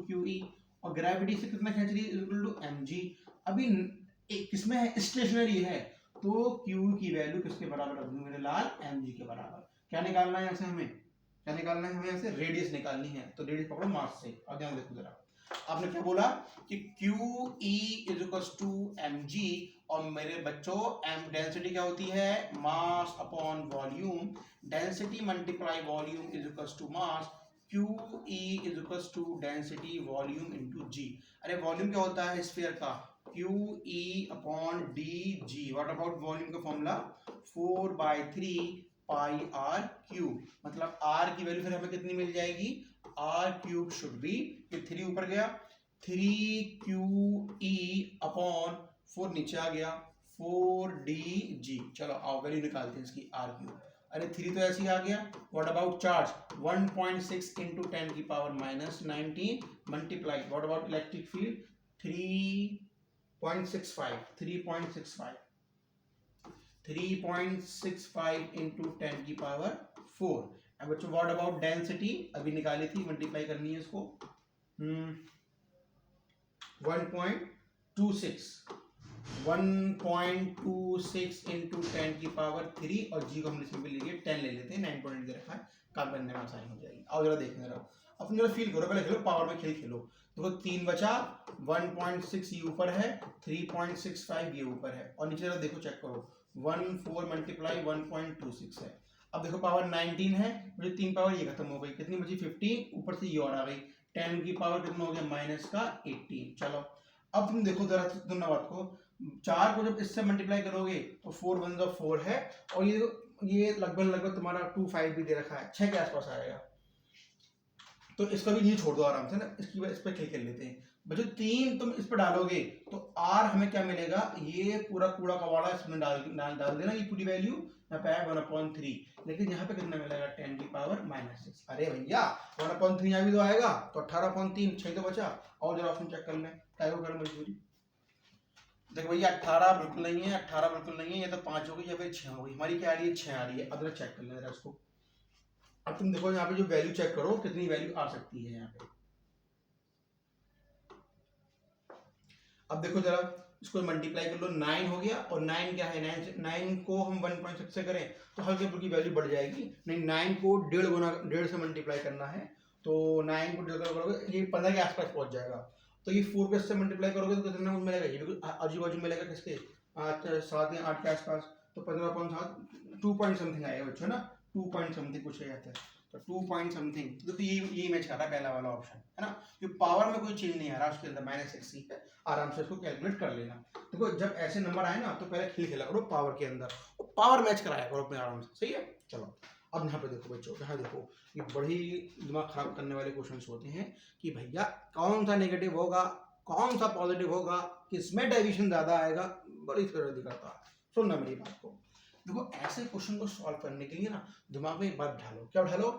QE, और ग्रेविटी से कितना खींच रही है mg। अभी किसमें है, स्टेशनरी है, तो Q की वैल्यू किसके बराबर रख दूं मेरे लाल, mg के बराबर। क्या निकालना है यहाँ से हमें, क्या निकालना है हमें यहाँ से, रेडियस निकालनी है, तो रेडियस पकड़ो मास से। और ध्यान देखो जरा, आपने क्या बोला कि QE = mg, और मेरे बच्चों m डेंसिटी क्या होती है, mass upon volume, density multiply volume = मास, QE = density volume into g। अरे वॉल्यूम क्या होता है स्फीयर का, QE/dg। व्हाट अबाउट वॉल्यूम का फॉर्मूला 4/3πr³। मतलब r की वैल्यू फिर हमें कितनी मिल जाएगी, r³ शुड बी, ये 3 ऊपर गया 3QE/4 नीचे आ गया 4dg। चलो आओ वैल्यू निकालते हैं इसकी r³। अरे 3 तो ऐसे ही आ गया। What about charge 1.6 into 10⁻⁻19 multiply, what about electric field 3.65 into 10⁻4। अब बच्चों व्हाट अबाउट डेंसिटी अभी निकाली थी, मल्टीप्लाई करनी है इसको 1.26 इंटू 10⁻3, और जी को हमने सिंपल लिए 10 ले लेते हैं, 9.8 दे रखा है, काम करने में आसानी हो जाएगी। आओ जरा देखने जरा, अपने जरा फील करो, पहले खेलो पावर में खेलो। देखो 3 बचा, 1.6 ये ऊपर है, 3.65 ये ऊपर है, और नीचे जरा देखो चेक करो 14 मल्टीप्लाई 1.26 है। अब देखो पावर 19 है, मुझे 3 पावर ये खत्म हो गई, कितनी बची 15, ऊपर से ये और आ गई, 10 की पावर कितना हो गया -18। चलो अब तुम देखो जरा दोनों बात को, 4 को जब इससे मल्टीप्लाई करोगे तो 4 1 जा 4 है, और ये लगभग तुम्हारा 25 भी दे रखा है, 6 के आसपास आएगा। तो इसका भी ये छोड़ दो आराम से ना, इसकी इस पर खेल लेते हैं बच्चों। 3 तुम इस पर डालोगे तो r हमें क्या मिलेगा, ये पूरा कूड़ा कवाड़ा इसमें डाल देना, ये पूरी वैल्यू यहाँ पे है 1/3, लेकिन यहाँ पे कितना मिलेगा 10⁻⁻6। अरे भैया 1/3 यहाँ भी तो आएगा, तो 18/3, 6 तो बचा। और जरा ऑप्शन चेक कर लें, क्या कर मजबूरी। देखो भैया 18 बिल्कुल नहीं है, 18 बिल्कुल नहीं है, ये तो 5 हो गई या फिर 6 हो गई, हमारी क्या आ रही है 6 आ रही है। अब जरा चेक कर लें जरा इसको। अब तुम देखो यहाँ पे जो वैल्यू चेक करो कितनी वैल्यू आ सकती है यहाँ पे। अब देखो जरा इसको मल्टीप्लाई कर लो, 9 हो गया, और 9 क्या है, 9 को हम 1.6 से करें तो हल्के फुल्की वैल्यू बढ़ जाएगी। नहीं 9 को 1.5 से मल्टीप्लाई करना है, तो 9 को 1.5 करोगे ये 15 के आसपास पहुंच जाएगा। तो ये 4 को इससे मल्टीप्लाई करोगे तो कितना मिलेगा, ये बिल्कुल आजू बाजू मिलेगा, किसके 7 या 8 के आसपास, तो 15.7 2 पॉइंट समथिंग आएगा बच्चों ना, 2 पॉइंट समथिंग कुछ जाता है, तो 2 पॉइंट समथिंग। देखो ये मैच कर रहा है पहला वाला ऑप्शन है ना, क्योंकि पावर में कोई चेंज नहीं आ रहा उसके अंदर, -6 है, आराम से इसको कैलकुलेट कर लेना। देखो जब ऐसे नंबर आए ना तो पहले खेला करो पावर के अंदर, पावर मैच कराया करो अपने आराम से, सही है। चलो अब यहाँ पे देखो बच्चों, यहाँ देखो ये बड़ी दिमाग खराब करने वाले क्वेश्चंस होते हैं कि भैया कौन सा नेगेटिव होगा, कौन सा पॉजिटिव होगा, किसमें डेविएशन ज्यादा आएगा, बड़ी थ्योरी दिखाता है। सुनना मेरी बात को, देखो ऐसे क्वेश्चन को सॉल्व करने के लिए ना दिमाग में एक बात ढालो, क्या ढालो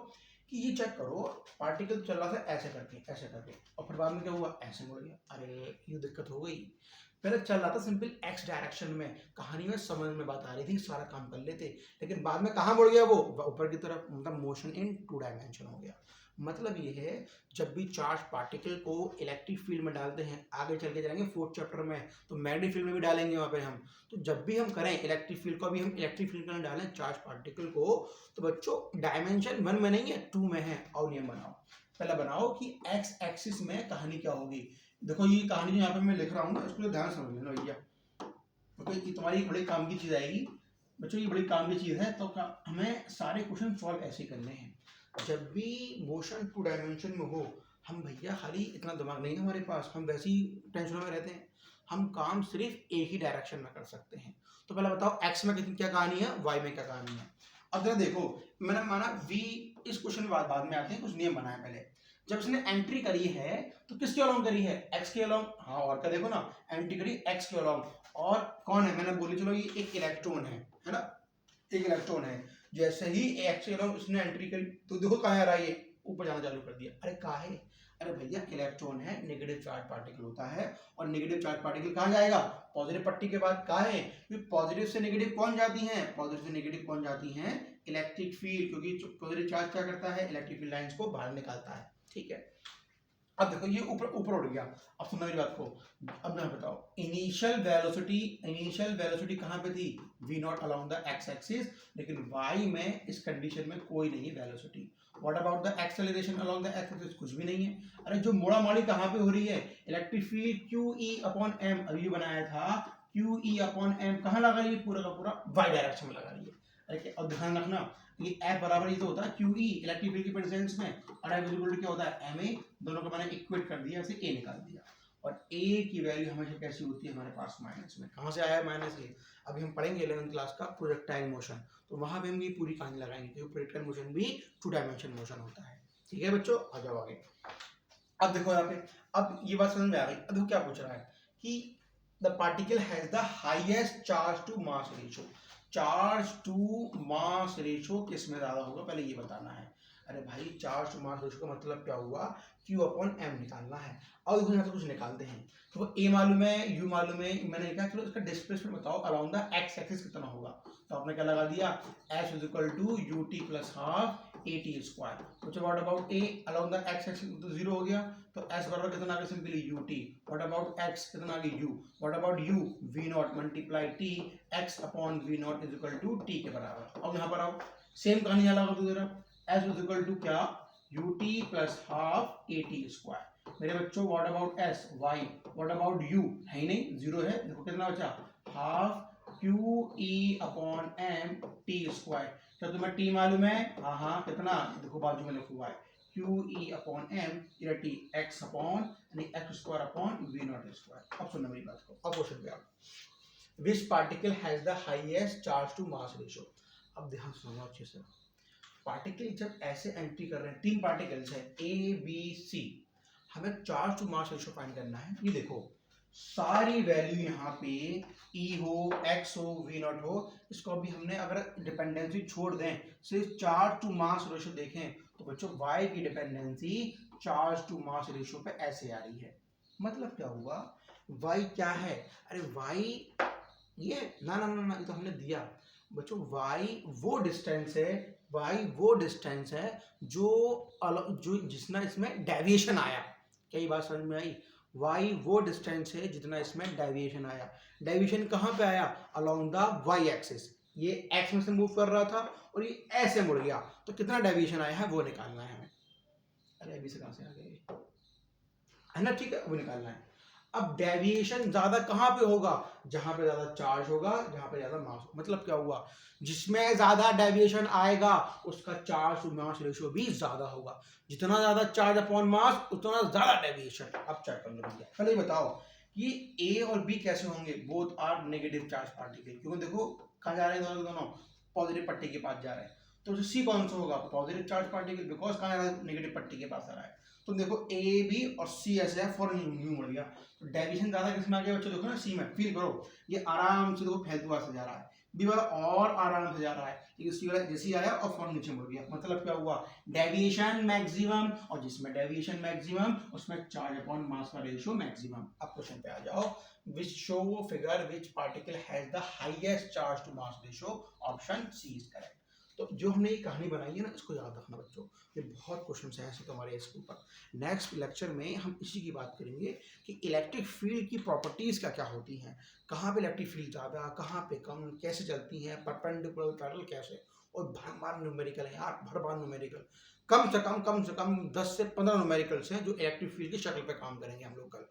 कि ये चेक करो पार्टिकल चल रहा था ऐसे करके, और फिर बाद में क्या हुआ, ऐसे मुड़ गया, अरे ये दिक्कत हो गई। पहले चल रहा था सिंपल एक्स डायरेक्शन में, कहानी में समझ में बात आ रही थी, सारा काम कर लेते, लेकिन बाद में कहाँ मुड़ गया वो, ऊपर की तरफ, मतलब मोशन इन टू डायमेंशन हो गया। मतलब ये है, जब भी चार्ज पार्टिकल को इलेक्ट्रिक फील्ड में डालते हैं, आगे चल के जाएंगे फोर्थ चैप्टर में, तो मैग्नेटिक फील्ड में भी डालेंगे वहाँ पे हम। तो जब भी हम करें इलेक्ट्रिक फील्ड को, भी हम इलेक्ट्रिक फील्ड में डालें चार्ज पार्टिकल को, तो बच्चों डायमेंशन 1 में नहीं है 2 में है। और नियम बनाओ, पहले बनाओ कि एक्स एक्सिस में कहानी क्या होगी। देखो ये कहानी जो यहाँ पे मैं लिख रहा हूँ ना, इसको ध्यान समझ लेना भैया, क्योंकि तुम्हारी बड़ी काम की चीज़ आएगी बच्चों, ये बड़ी काम की चीज़ है। तो हमें सारे क्वेश्चन सॉल्व ऐसे करने हैं। जब भी मोशन 2 डायमेंशन में हो, हम भैया खाली इतना दिमाग नहीं है हमारे पास, हम वैसे ही टेंशन में रहते हैं, हम काम सिर्फ एक ही डायरेक्शन में कर सकते हैं। तो पहले बताओ एक्स में कितनी क्या कहानी है, वाई में क्या कहानी है। अब जरा देखो, मैंने माना वी, इस क्वेश्चन बाद में आते हैं, कुछ नियम बनाए पहले। जब इसने एंट्री करी है तो किसके अलोंग करी है, एक्स के अलोंग। हाँ, और क्या देखो ना, एंट्री करी एक्स के अलोंग, और कौन है, मैंने बोली चलो ये एक इलेक्ट्रॉन है ना, एक इलेक्ट्रॉन है। जैसे ही एक्स के अलोंग उसने एंट्री करी, तो देखो कहाँ आ रहा है, ये ऊपर जाना चालू कर दिया। अरे कहाँ है, अरे भैया इलेक्ट्रॉन है, नेगेटिव चार्ज पार्टिकल होता है, और नेगेटिव चार्ज पार्टिकल कहाँ जाएगा, पॉजिटिव पट्टी के बाद। कहाँ है, क्योंकि पॉजिटिव से नेगेटिव कौन जाती हैं, पॉजिटिव से नेगेटिव कौन जाती हैं, इलेक्ट्रिक फील्ड, क्योंकि पॉजिटिव चार्ज क्या करता है, इलेक्ट्रिक फील्ड लाइंस को बाहर निकालता है। ठीक है, अब देखो ये ऊपर ऊपर उड़ गया। अब सुनो मेरी बात को, अब मैं बताओ, इनिशियल वेलोसिटी कहाँ पे थी, v not along the x axis, लेकिन y में इस कंडीशन में कोई नहीं है velocity. What about the acceleration along the x axis, कुछ भी नहीं है। अरे जो मोड़ा मोड़ी कहाँ पे हो रही है, इलेक्ट्रिक फील्ड QE/m, अभी बनाया था, QE/m कहाँ लगा रही है, पूरा का पूरा y डायरेक्शन में लगा रही है। अरे अब ध्यान रखना, ये F बराबर ये तो होता है QE इलेक्ट्रिक फील्ड की प्रेजेंस में, और F इक्वल टू क्या होता है MA, दोनों को मैंने इक्वेट कर दिया, ऐसे A निकाल दिया। और A की वैल्यू हमेशा कैसी होती है हमारे पास, माइनस में। कहाँ से आया है माइनस A, अभी हम पढ़ेंगे 11th क्लास का प्रोजेक्टाइल मोशन, तो वहां पे हम ये पूरी कहानी लगाएंगे, क्योंकि प्रोजेक्टाइल मोशन भी 2 डायमेंशन मोशन होता है। ठीक है बच्चों, आ जाओ आगे। अब देखो यहाँ पे, अब ये बात समझ में आ गई। अब देखो क्या पूछ रहा है कि the particle has the highest charge to mass ratio, charge to mass ratio किस में ज्यादा होगा, पहले ये बताना है। अरे भाई चार्ज टू मास रेशियो का मतलब क्या हुआ, Q/m निकालना है। और देखो यहाँ से कुछ निकालते हैं, तो A मालूम है, U मालूम है, मैंने लिखा चलो इसका डिस्प्लेसमेंट बताओ अराउंड द एक्स एक्सिस कितना होगा। तो आपने क्या लगा दिया, S is equal to ut plus half at स्क्वायर। तो what about A around the x axis, तो 0 हो गया, तो S बराबर कितना आ गया, simply ut। What about x, कितना आ गया u। What about u, v not multiply t, x upon v not is equal to t के बराबर। अब यहाँ पर आओ, सेम कहानी यहाँ लगा दो जरा, s इज इक्वल टू क्या, ut plus half at square. मेरे बच्चों what about s, y, what about u, है ही नहीं, 0 है, देखो कितना बचा, हाफ QE/m t स्क्वायर। क्या तुम्हें t मालूम है, हाँ हाँ, कितना, देखो बाजू में लिखा हुआ है QE/m t, x अपॉन यानी x square upon v not square. अब सुनना मेरी बात को, अब क्वेश्चन पे आओ, which particle has the highest charge to mass ratio. अब ध्यान सुनो अच्छे से, पार्टिकल जब ऐसे एंट्री कर रहे हैं, 3 पार्टिकल्स है A B C, हमें charge to mass ratio find करना है। ये देखो सारी वैल्यू यहाँ पे E हो, X हो, V नॉट हो, इसको अभी हमने अगर डिपेंडेंसी छोड़ दें, सिर्फ चार्ज टू मास रेशियो देखें, तो बच्चों Y की dependency charge to mass ratio पे ऐसे आ रही है। मतलब क्या हुआ, Y क्या है, अरे Y ये ना ना ना ना, ये तो हमने दिया बच्चों, Y वो डिस्टेंस है, Y वो डिस्टेंस है जो जितना इसमें डेविएशन आया। क्या ये बात समझ में आई, y वो डिस्टेंस है जितना इसमें डेविएशन आया। डेविएशन कहाँ पे आया, अलोंग द y एक्सिस, ये x में से मूव कर रहा था और ये ऐसे मुड़ गया, तो कितना डेविएशन आया है वो निकालना है हमें। अरे अभी से कहाँ से आ गए, है ना, ठीक है, वो निकालना है। अब डेविएशन ज्यादा कहाँ पे होगा, जहां पे ज्यादा चार्ज होगा, जहां पे ज्यादा मास। मतलब क्या हुआ, जिसमें ज्यादा डेविएशन आएगा उसका चार्ज टू मास रेशियो भी ज्यादा होगा। जितना ज्यादा चार्ज अपॉन मास उतना ज्यादा डेविएशन। अब चेक कर लो भैया, पहले बताओ कि A और B कैसे होंगे, both are negative charge particle, क्योंकि देखो कहाँ जा रहे हैं दोनों पॉजिटिव पट्टी के पास जा रहे हैं। तो C कौन सा होगा, पॉजिटिव चार्ज पार्टिकल, बिकॉज कहाँ जा रहा है, नेगेटिव पट्टी के पास आ रहा है। तो देखो A B और C ऐसे है, फॉर न्यू मुड़ गया, तो डेविएशन ज्यादा किसमें आ गया बच्चों, देखो ना C में, फील करो ये आराम से देखो फैलते हुआ से जा रहा है। बी वाला और आराम से जा रहा है, लेकिन सी वाला जैसे ही आया और फौरन नीचे मुड़ गया। मतलब क्या हुआ, डेविएशन मैक्सिमम, और जिसमें डेविएशन मैक्सिमम उसमें चार्ज अपॉन मास का रेशियो मैक्सिमम। अब क्वेश्चन पे आ जाओ, which show figure which particle has the highest charge to mass ratio, option C is correct. तो जो हमने ये कहानी बनाई है ना, इसको याद रखना बच्चों, ये बहुत क्वेश्चन है ऐसे तुम्हारे इसके ऊपर। नेक्स्ट लेक्चर में हम इसी की बात करेंगे कि इलेक्ट्रिक फील्ड की प्रॉपर्टीज क्या क्या होती हैं, कहाँ पे इलेक्ट्रिक फील्ड ज़्यादा, कहाँ पे कम, कैसे चलती हैं, परपेंडिकुलर पैरेलल कैसे, और भर बार न्यूमेरिकल है यार, भर बार न्यूमेरिकल, कम से कम 10 से 15 न्यूमेरिकल्स हैं जो इलेक्ट्रिक फील्ड की शक्ल पे काम करेंगे हम लोग कल।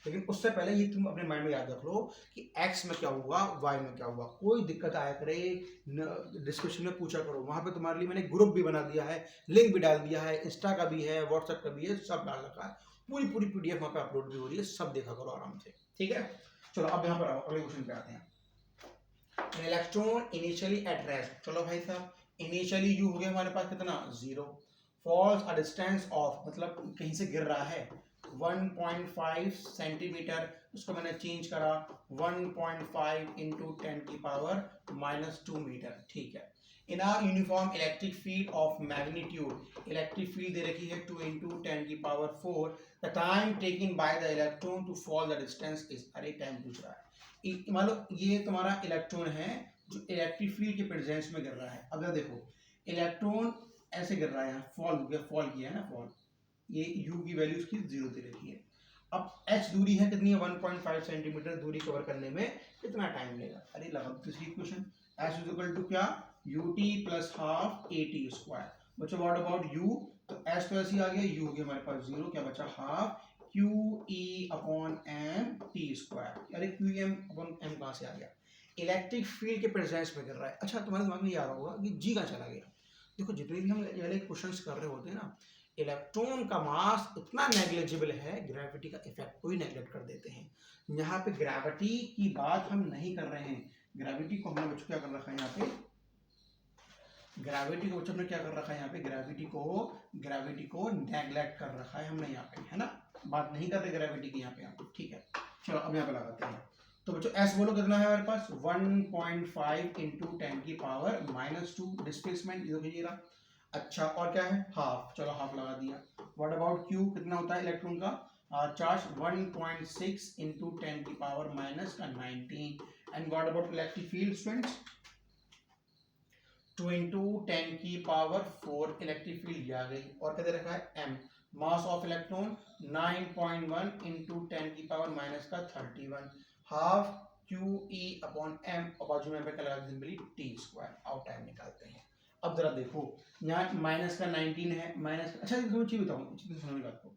लेकिन उससे पहले ये तुम अपने माइंड में याद रख लो कि x में क्या हुआ, y में क्या हुआ। कोई दिक्कत आया करे डिस्कशन में पूछा करो, वहां पे तुम्हारे लिए मैंने ग्रुप भी बना दिया है, लिंक भी डाल दिया है, इंस्टा का भी है, व्हाट्सएप का भी है, सब डाल रखा है, पूरी पीडीएफ वहां पे अपलोड भी हो रही है, सब देखा करो आराम से, ठीक है। चलो अब यहाँ पर आओ, अगले क्वेश्चन पे आते हैं। इलेक्ट्रॉन इनिशियली एट रेस्ट, चलो भाई साहब, इनिशियली यू हो गया हमारे पास कितना 0, फॉल्स अ डिस्टेंस ऑफ, मतलब कहीं से गिर रहा है 1.5 सेंटीमीटर, उसको मैंने चेंज करा 1.5 इंटू 10 की पावर -2 मीटर, ठीक है। In are uniform electric field of magnitude, electric field दे रखी है 2 इंटू 10 की power 4, the time taken by the electron to fall the distance is, अरे टाइम पूछ रहा है, मान लो ये तुम्हारा इलेक्ट्रॉन है जो इलेक्ट्रिक फील्ड के प्रेजेंस में गिर रहा है। अब देखो इलेक्ट्रॉन ऐसे गिर रहा है, फॉल हो गया, फॉल किया है ना, फॉल, ये u की वैल्यू उसकी 0 दे रखी है। अब h दूरी है कितनी है 1.5 सेंटीमीटर, दूरी कवर करने में कितना टाइम लेगा, अरे लगा दूसरी equation, s is equal to क्या, ut plus half at square. बच्चों व्हाट अबाउट u, तो s तो ऐसे ही आ गया, u हो गया हमारे पास 0, क्या बचा half qe upon m t square, अरे qm अपॉन m कहाँ से आ गया, इलेक्ट्रिक फील्ड के प्रेजेंस में कर रहा है। अच्छा तुम्हारे दिमाग में ये आ रहा होगा कि g कहाँ चला गया। देखो जितने भी हम ये वाले क्वेश्चंस कर रहे होते हैं ना, इलेक्ट्रॉन का मास इतना नेग्लिजिबल है, ग्रेविटी का इफेक्ट को ही नेग्लेक्ट कर देते हैं। यहाँ पे ग्रेविटी की बात हम नहीं कर रहे हैं, ग्रेविटी को हमने बच्चों क्या कर रखा है यहाँ पे, ग्रेविटी को बच्चों ने क्या कर रखा है यहाँ पे, ग्रेविटी को नेग्लेक्ट कर रखा है हमने यहाँ पे, है ना, बात नहीं कर रहे ग्रेविटी की यहाँ पे, ठीक है। चलो अब यहाँ पे लगाते हैं, तो बच्चों s बोलो कितना है हमारे पास 1.5 इंटू 10 की पावर -2, डिस्प्लेसमेंट ये रहा। अच्छा और क्या है हाफ, चलो हाफ लगा दिया। व्हाट अबाउट q, कितना होता है इलेक्ट्रॉन का चार्ज 1.6 इंटू 10 की power -19, and what about electric field students 2 into 10 की पावर 4 इलेक्ट्रिक फील्ड आ गई, और क्या दे रखा है m, mass of electron 9.1 into 10 की power -31, half QE upon m, और बाजू में क्या लगा सिंपली t स्क्वायर। आओ टाइम निकालते हैं। अब जरा देखो यहाँ माइनस का 19 है, माइनस, अच्छा तुम्हें चीज बताऊँ, समझ बात को,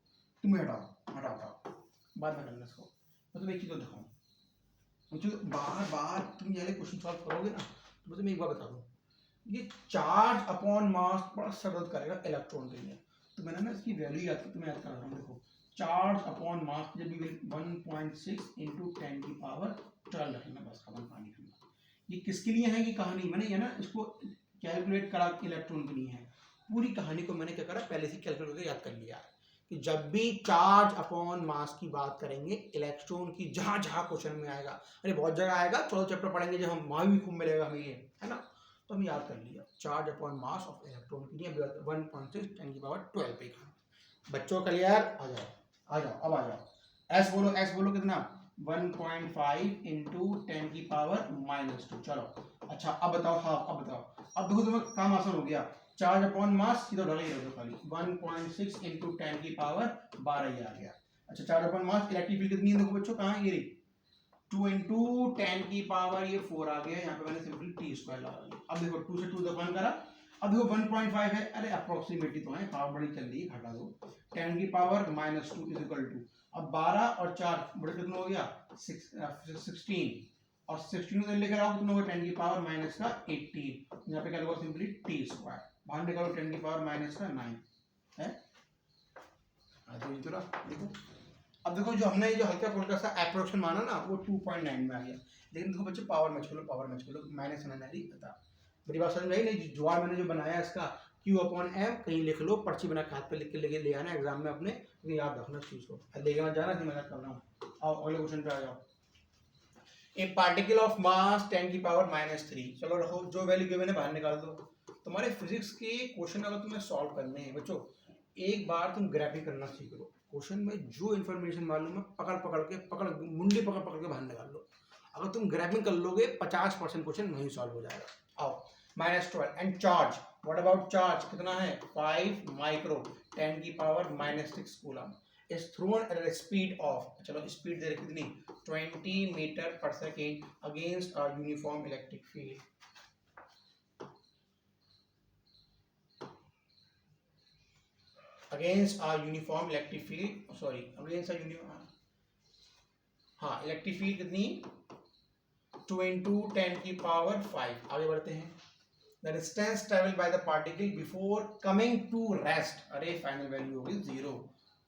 तुम्हें हटाओ बाद में करना इसको, मैं तुम्हें एक चीज तो दिखाऊँ, बार बार तुम ये क्वेश्चन सॉल्व करोगे ना, तो मैं तुम्हें एक बार बता दूँ, ये चार्ज अपॉन मास बड़ा सरल करेगा इलेक्ट्रॉन के लिए। तो मैंने ना इसकी वैल्यू याद तुम्हें याद करा रहा हूँ, देखो चार्ज अपॉन मास जब भी 1.6 इंटू 10 की पावर 12 रखना, बस खत्म कहानी करना। ये किसके लिए है, ये कहानी मैंने ये ना इसको कैलकुलेट करा इलेक्ट्रॉन के लिए है, पूरी कहानी को मैंने क्या करा पहले से कैलकुलेट करके याद कर लिया है कि जब भी चार्ज अपॉन मास की बात करेंगे इलेक्ट्रॉन की, जहां जहां क्वेश्चन में आएगा, अरे बहुत जगह आएगा, 12 चैप्टर पढ़ेंगे जब हम, वहां भी खूब मिलेगा हमें ये, है ना, तो हम याद कर लिया charge upon mass of electron के लिए 1.6 10 की पावर 12 पे का। बच्चों क्लियर, आ जाओ अब आ जाओ, एस बोलो कितना 1.5 इंटू 10 की पावर -2, चलो अच्छा अब बताओ हाफ, अब बताओ, अब देखो तुम्हें काम आसान हो गया, चार्ज अपॉन मास सीधा ढला ही रह दो खाली, 1.6 इंटू 10 की पावर 12 ही आ गया। अच्छा चार्ज अपॉन मास, इलेक्ट्रिक फील्ड कितनी है देखो बच्चों, कहाँ ये 2 इंटू 10 की पावर ये 4 आ गया, यहाँ पे मैंने सिंपली टी स्क्वायर लगा लिया। अब देखो 2 से 2 दफन करा, अब देखो 1.5 है, अरे अप्रोक्सीमेटली तो है, पावर बड़ी चल रही है, घटा दो, 10 की पावर -2 इज इक्वल टू, अब 12 और 4 बड़े कितना हो गया 16, और 16 को लेकर आओ कितना होगा 10 की पावर -18, यहाँ पे क्या होगा सिंपली टी स्क्वायर, बाहर निकालो 10 की पावर -9 है, देखो अब देखो जो हमने जो हल्का फुल्का सा एप्रोक्शन माना ना वो 2.9 में आ गया, लेकिन देखो बच्चों पावर मैच करो माइनस नहीं पता, मेरी बात समझ में आई नहीं, जुआर मैंने जो बनाया इसका Q अपॉन M कहीं लिख लो, पर्ची बना हाथ पे लिख के लेके ले आना एग्जाम में अपने, तो याद रखना इस चीज़ को, लेके मत जाना कि मैं कर रहा हूँ। आओ अगले क्वेश्चन पे आ जाओ, ए पार्टिकल ऑफ मास 10 की पावर -3। चलो रखो, जो वैल्यू गिवन है बाहर निकाल दो। तुम्हारे फिजिक्स के क्वेश्चन अगर तुम्हें सॉल्व करने हैं बच्चों, एक बार तुम ग्रैफिक करना सीख लो। क्वेश्चन में जो इन्फॉर्मेशन मालूम है पकड़ पकड़ के मुंडी पकड़ पकड़ के बाहर निकाल लो। अगर तुम ग्रैफिंग कर लोगे 50% क्वेश्चन वहीं सॉल्व हो जाएगा। आओ, -12 and charge, what about charge, कितना है 5 माइक्रो 10 की power -6 coulomb is throne at a speed of, चलो स्पीड दे रखी कितनी 20 मीटर पर second against a uniform electric field. against a uniform electric field, sorry against a uniform, हाँ electric field कितनी 2 into 10 की पावर 5। आगे बढ़ते हैं। The distance travel by the particle before coming to rest, अरे फाइनल वैल्यू होगी 0।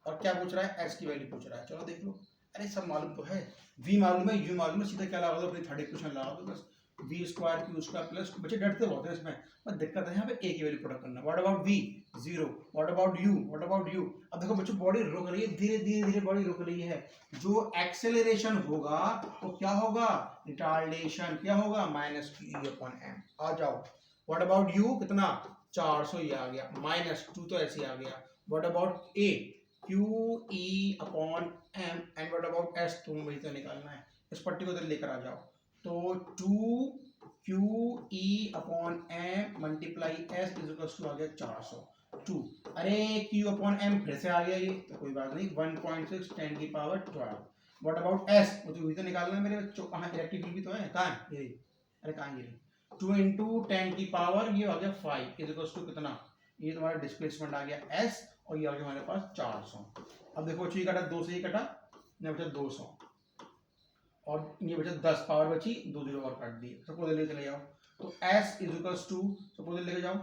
और क्या पूछ रहा है, एस की वैल्यू पूछ रहा है। चलो देख लो, अरे सब मालूम तो है, v मालूम है, u मालूम है, सीधा क्या लगा दो, अपनी थर्ड इक्वेशन लगा दो बस, v square q square plus, बच्चे डरते बहुत है इसमें, पर दिक्कत है यहाँ पे a की वैल्यू पुट करना। What about v 0, what about u, what about u। अब देखो बच्चों, बॉडी रुक रही है, धीरे धीरे धीरे बॉडी रुक रही है, जो एक्सेलरेशन होगा वो क्या होगा, रिटार्डेशन, क्या होगा -q/m। आ जाओ, व्हाट अबाउट u कितना 400, ये आ गया, -2 तो ऐसे आ गया। What about a QE/m and what about s, तुम्हें वही तो निकालना है, इस पट्टी को इधर लेकर आ जाओ। तो 2QE/m multiply s is equal to आ गया 400 2। अरे Q/m फिर से आ गया ये, तो कोई बात नहीं, 1.6 10 की पावर 12। व्हाट अबाउट s, मुझे वही तो निकालना है मेरे बच्चों, कहाँ इलेक्ट्रिक फील्ड भी तो है, कहाँ है ये, अरे कहाँ ये 2 into 10 की पावर ये आ गया 5 इज इक्वल टू कितना, ये तुम्हारा डिस्प्लेसमेंट आ गया s, और ये आ गया हमारे पास 400। अब देखो ये कटा, 2 से ये कटा, ये बचा 200, और ये बचा 10 पावर बची, 2 0 और काट दिए, सपोज लेके चले जाओ। तो s is equal to, suppose लेके जाओ,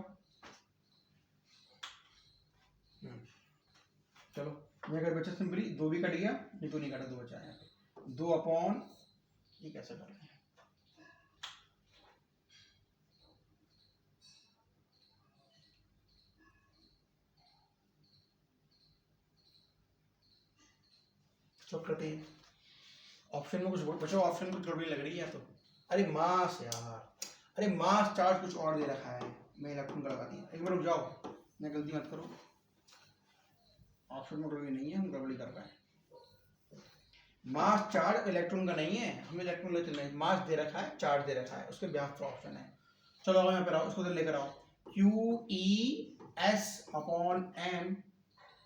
चलो ये कर बचा सिंपली, 2 भी कट गया, ये तो नहीं कटा, 2 बचा है, 2 अपॉन, ये कैसे कर रहे हैं, सब करते हैं। ऑप्शन में कुछ बच्चों, ऑप्शन में गड़बड़ी लग रही है तो, अरे मास यार, अरे मास चार्ज कुछ और दे रखा है, मैं इलेक्ट्रॉन का लगा दिया। एक बार रुक जाओ, मैं गलती मत करो, ऑप्शन में गड़बड़ी नहीं है, हम गड़बड़ी कर रहे हैं। मास चार्ज इलेक्ट्रॉन का नहीं है, हमें इलेक्ट्रॉन ले चलना है, मास दे रखा है, चार्ज दे रखा है, उसके ब्याह का ऑप्शन है। चलो यहाँ पे आओ, उसको लेकर आओ, QES/m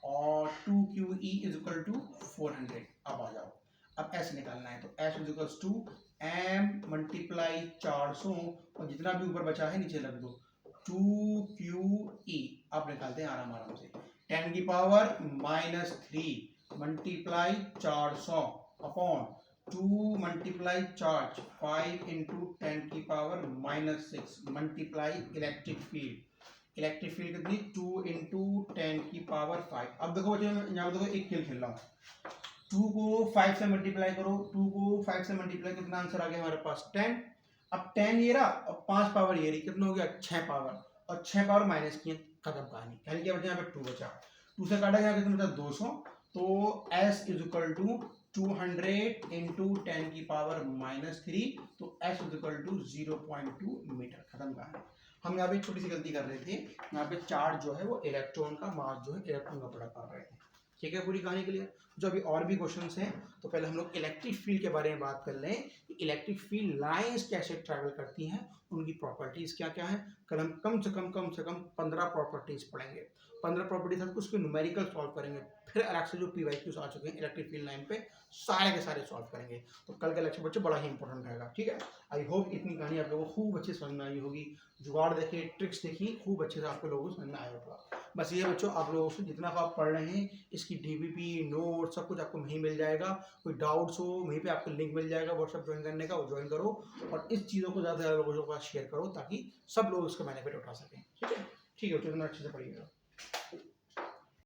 और 2QE इज इक्वल टू 400। अब आ जाओ, अब s निकालना है, तो s is equal to m multiply 400, और जितना भी ऊपर बचा है नीचे रख दो, 2QE। अब निकालते हैं आराम आराम से, 10 की power -3 multiply 400 upon 2 multiply charge 5 into 10 की power -6 multiply electric field, electric field कितनी 2 इंटू 10 की पावर 5। अब देखो बच्चों, यहाँ देखो एक खेल खेल रहा हूँ, 2 को 5 से मल्टीप्लाई करो, 2 को 5 से मल्टीप्लाई, कितना आंसर आ गया हमारे पास 10। अब 10 ये रहा और 5 पावर ये रही, कितना हो गया 6 पावर, और 6 पावर माइनस किए, खत्म कहानी। यानी क्या बचा यहाँ पे 2 बचा, 2 से काटा, यहाँ कितना बचा 200। तो s is equal to 200 into 10 की पावर -3, तो s is equal to 0.2 metre, खत्म कहानी। हम यहाँ पे छोटी सी गलती कर रहे थे, यहाँ पे चार्ज जो है वो इलेक्ट्रॉन का, मास जो है इलेक्ट्रॉन का पड़ा कर रहे थे। ठीक है, पूरी कहानी के लिए जो अभी और भी क्वेश्चंस हैं, तो पहले हम लोग इलेक्ट्रिक फील्ड के बारे में बात कर लें कि इलेक्ट्रिक फील्ड लाइंस कैसे ट्रैवल करती हैं, उनकी प्रॉपर्टीज क्या क्या है। कल हम कम से कम 15 प्रॉपर्टीज पढ़ेंगे, 15 प्रॉपर्टीज हम उसके न्यूमेरिकल सॉल्व करेंगे, फिर अलग से जो PYQs आ चुके हैं इलेक्ट्रिक फील्ड लाइन पे सारे के सारे सॉल्व करेंगे। तो कल का लेक्चर बच्चों बड़ा ही इंपॉर्टेंट रहेगा। ठीक है, आई होप इतनी कहानी आप लोगों को खूब अच्छे समझ में आई होगी, जुगाड़ देखिए, ट्रिक्स देखिए, खूब अच्छे से आपको लोगों को समझ में आया होगा। बस ये बच्चों, आप लोगों से जितना आप पढ़ रहे हैं, इसकी DPP नोट सब कुछ आपको वहीं मिल जाएगा। कोई डाउट्स हो वहीं पे आपको लिंक मिल जाएगा व्हाट्सएप ज्वाइन करने का, वो ज्वाइन करो, और इस चीज़ों को ज़्यादा से ज़्यादा लोगों के पास शेयर करो ताकि सब लोग इसका बेनिफिट उठा सकें। ठीक है, ठीक है बच्चों, अच्छे से पढ़िएगा।